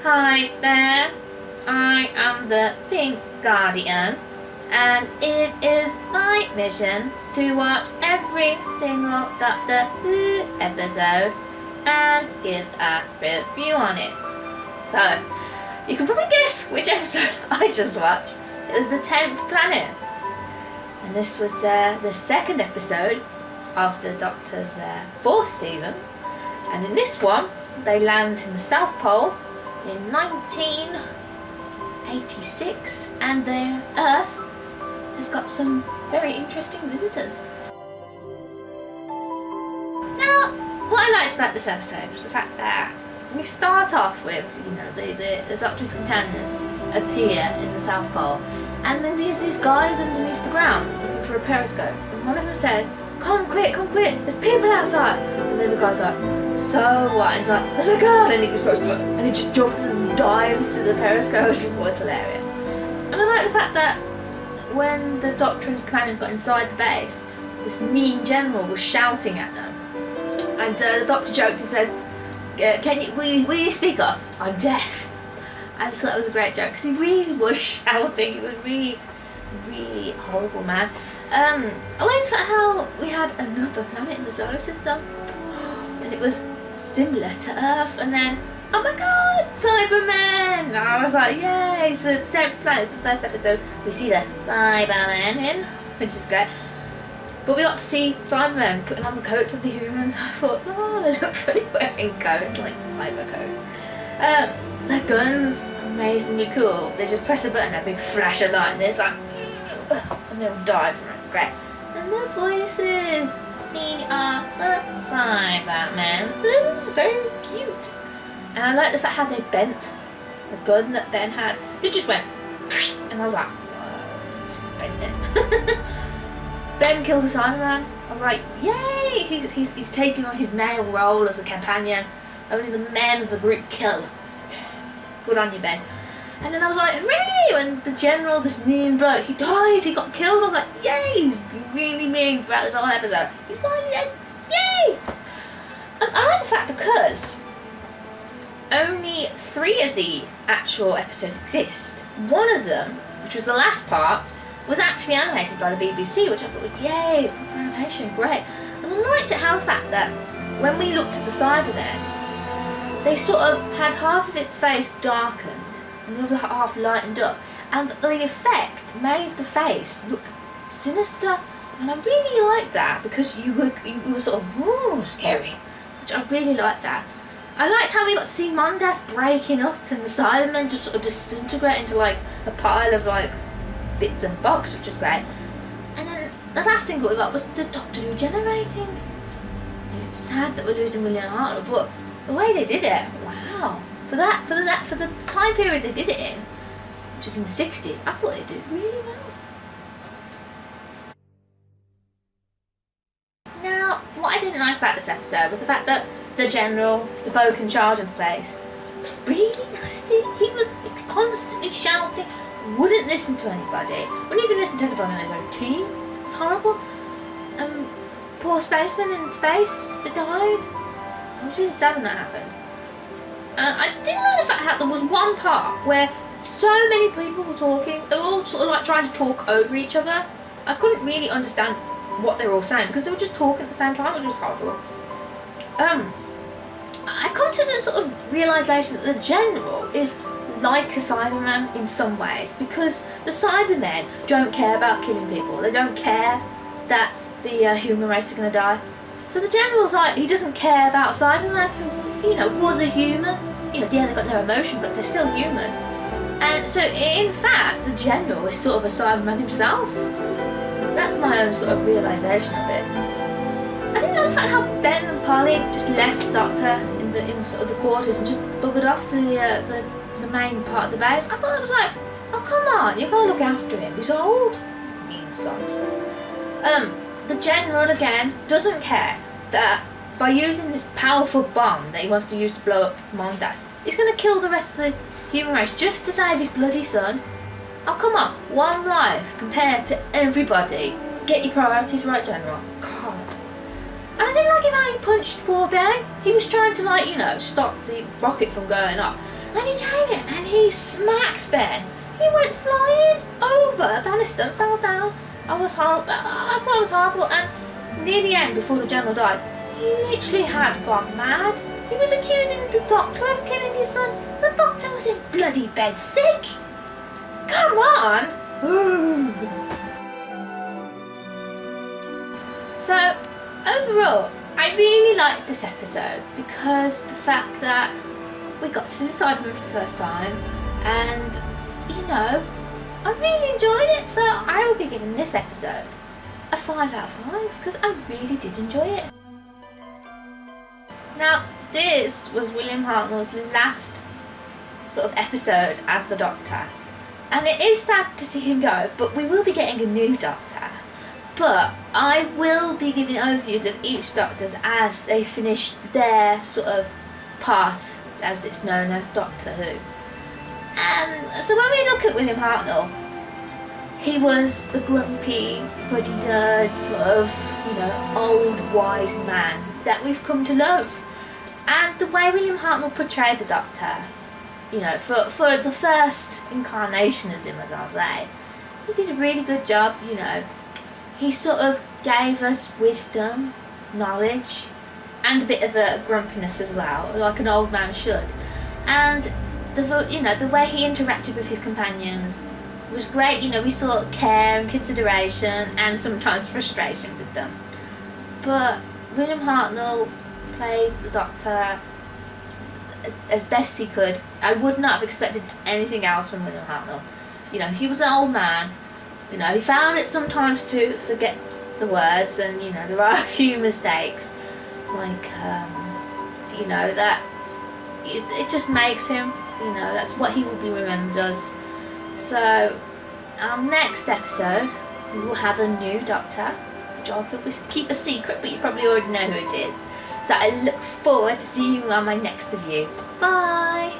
Hi there, I am the Pink Guardian, and it is my mission to watch every single Doctor Who episode and give a review on it. So, you can probably guess which episode I just watched. It was the 10th Planet, and this was the second episode of the Doctor's 4th season, and in this one they land in the South Pole in 1986, and the Earth has got some very interesting visitors. Now, what I liked about this episode was the fact that we start off with, the Doctor's companions appear in the South Pole, and then there's these guys underneath the ground looking for a periscope, and one of them said, come quick, there's people outside. And the other guy's like, so what? And he's like, there's a girl, and he just goes, and he just jumps and dives to the periscope. Oh, it's hilarious. And I like the fact that when the Doctor and his companions got inside the base, this mean general was shouting at them, and the Doctor joked and says, will you speak up? I'm deaf. I just thought that was a great joke, because he really was shouting. He was really, really horrible man. I liked how we had another planet in the solar system, and it was similar to Earth, and then, oh my god, Cybermen! And I was like, yay! So the 10th Planet is the first episode we see the Cybermen in, which is great. But we got to see Cybermen putting on the coats of the humans. I thought, oh, they look funny wearing coats, like cyber coats. Their guns, amazingly cool. They just press a button, a big flash of light, and it's like, and they'll die from it. It's great. And their voices. We are the Cybermen. This is so cute. And I like the fact how they bent the gun that Ben had. It just went, and I was like, whoa, just bent it. Ben killed a Cyberman. I was like, yay! He's taking on his male role as a companion. Only the men of the group kill. Good on you, Ben. And then I was like, hooray! When the general, this mean bloke, he died, he got killed. I was like, yay! He's been really mean throughout this whole episode. He's finally dead. Yay! And I like the fact because only 3 of the actual episodes exist. One of them, which was the last part, was actually animated by the BBC, which I thought was, yay, proper animation, great. And I liked it how the fact that when we looked at the Cybermen, they sort of had half of its face darkened and the other half lightened up, and the effect made the face look sinister, and I really liked that, because you were sort of, ooh, scary, which I really liked that. I liked how we got to see Mondas breaking up and the Cybermen just sort of disintegrate into like a pile of like bits and bobs, which was great. And then the last thing that we got was the Doctor regenerating. It's sad that we're losing William Hartnell, but the way they did it, wow. For the time period they did it in, which was in the 60s, I thought they did really well. Now, what I didn't like about this episode was the fact that the general, the bloke in charge of the place, was really nasty. He was constantly shouting, wouldn't listen to anybody, wouldn't even listen to anybody on his own team. It was horrible. Poor spaceman in space that died. I was really sad when that happened. I didn't like the fact that there was one part where so many people were talking. They were all sort of like trying to talk over each other. I couldn't really understand what they were all saying, because they were just talking at the same time, which was horrible. I come to the sort of realisation that the General is like a Cyberman in some ways, because the Cybermen don't care about killing people. They don't care that the human race are going to die. So the General's like, he doesn't care about Cyberman, who, was a human. Yeah, they've got no emotion, but they're still human. And so, in fact, the General is sort of a Cyberman himself. That's my own sort of realisation of it. I didn't know the fact how Ben and Polly just left the Doctor in sort of the quarters and just buggered off to the main part of the base. I thought it was like, oh come on, you've got to look after him. He's old. Mean sons. The General again doesn't care that by using this powerful bomb that he wants to use to blow up Mondas, he's going to kill the rest of the human race just to save his bloody son. Oh come on, one life compared to everybody. Get your priorities right, General. God. And I didn't like him how he punched poor Ben. He was trying to stop the rocket from going up. And he came in and he smacked Ben. He went flying over a banister and fell down. I thought it was horrible. And near the end, before the general died, he literally had gone mad. He was accusing the doctor of killing his son. The doctor was in bloody bed sick. Come on. So, overall, I really liked this episode because the fact that we got to see the Cybermen for the first time, and you know, I really enjoyed it. So I will be giving this episode a 5 out of 5 because I really did enjoy it. Now, this was William Hartnell's last sort of episode as the Doctor, and it is sad to see him go, but we will be getting a new Doctor. But I will be giving overviews of each Doctor as they finish their sort of part, as it's known as Doctor Who. So when we look at William Hartnell, he was the grumpy, fuddy-dud sort of, you know, old wise man that we've come to love. And the way William Hartnell portrayed the Doctor, you know, for the first incarnation of him, as I'll say, he did a really good job, you know. He sort of gave us wisdom, knowledge, and a bit of a grumpiness as well, like an old man should. And the way he interacted with his companions was great. You know, we saw care and consideration and sometimes frustration with them. But William Hartnell played the Doctor as best he could. I would not have expected anything else from William Hartnell. You know, he was an old man. You know, he found it sometimes to forget the words, and you know, there are a few mistakes. Like, you know, that it just makes him, you know, that's what he will be remembered as. So, our next episode, we will have a new Doctor, which I'll keep a secret, but you probably already know who it is. So I look forward to seeing you on my next review. Bye!